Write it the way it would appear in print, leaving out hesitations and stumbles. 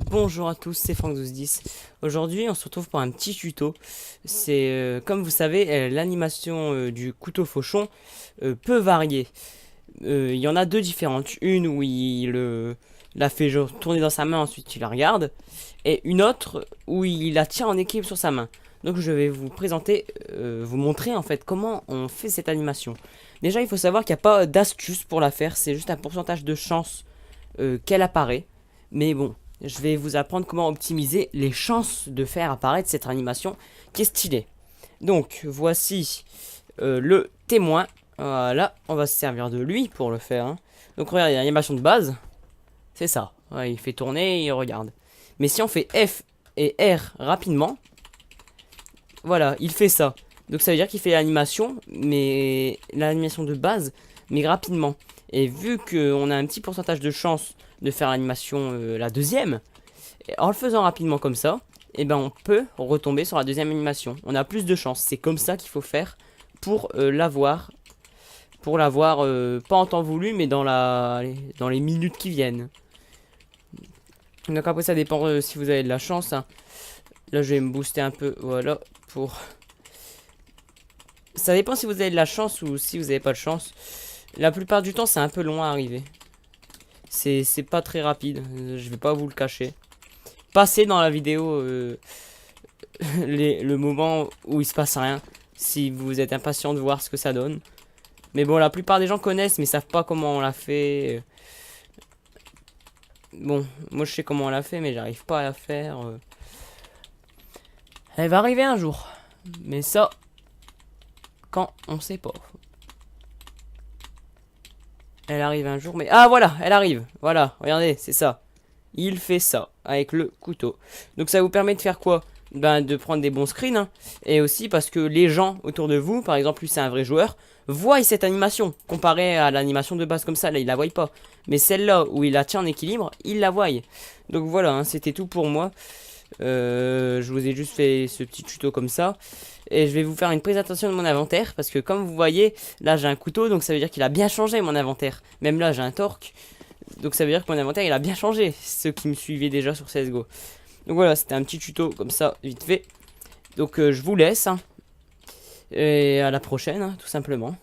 Bonjour à tous, c'est Franck1210. Aujourd'hui, on se retrouve pour un petit tuto. C'est comme vous savez, l'animation du couteau fauchon peut varier. Il y en a deux différentes. Une où il la fait genre tourner dans sa main, ensuite il la regarde. Et une autre où il la tient en équilibre sur sa main. Donc je vais vous présenter, vous montrer en fait comment on fait cette animation. Déjà, il faut savoir qu'il n'y a pas d'astuce pour la faire. C'est juste un pourcentage de chance qu'elle apparaît. Mais bon, je vais vous apprendre comment optimiser les chances de faire apparaître cette animation qui est stylée. Donc, voici le témoin. Voilà, on va se servir de lui pour le faire. Hein. Donc, regardez, l'animation de base, c'est ça. Ouais, il fait tourner et il regarde. Mais si on fait F et R rapidement, voilà, il fait ça. Donc, ça veut dire qu'il fait l'animation, mais l'animation de base, mais rapidement. Et vu qu'on a un petit pourcentage de chance de faire l'animation la deuxième, en le faisant rapidement comme ça, et ben on peut retomber sur la deuxième animation. On a plus de chance. C'est comme ça qu'il faut faire pour l'avoir. Pour l'avoir pas en temps voulu, mais dans les minutes qui viennent. Donc après ça dépend si vous avez de la chance. Hein. Là je vais me booster un peu, voilà, pour... Ça dépend si vous avez de la chance ou si vous n'avez pas de chance. La plupart du temps c'est un peu long à arriver. C'est pas très rapide, je vais pas vous le cacher. Passez dans la vidéo le moment où il se passe rien, si vous êtes impatient de voir ce que ça donne. Mais bon, la plupart des gens connaissent, mais savent pas comment on l'a fait. Bon, moi je sais comment on l'a fait, mais j'arrive pas à la faire. Elle va arriver un jour, mais ça, quand on sait pas. Elle arrive un jour, mais... Ah, voilà, elle arrive. Voilà, regardez, c'est ça. Il fait ça, avec le couteau. Donc ça vous permet de faire quoi? Ben, de prendre des bons screens. Hein. Et aussi parce que les gens autour de vous, par exemple, lui c'est un vrai joueur, voient cette animation. Comparé à l'animation de base comme ça, là, il la voit pas. Mais celle-là, où il la tient en équilibre, il la voit. Donc voilà, hein, c'était tout pour moi. Je vous ai juste fait ce petit tuto comme ça. Et je vais vous faire une présentation de mon inventaire. Parce que comme vous voyez, là j'ai un couteau. Donc ça veut dire qu'il a bien changé mon inventaire. Même là j'ai un torque. Donc ça veut dire que mon inventaire il a bien changé. Ceux qui me suivaient déjà sur CSGO. Donc voilà, c'était un petit tuto comme ça, vite fait. Donc je vous laisse. Hein, et à la prochaine, hein, tout simplement.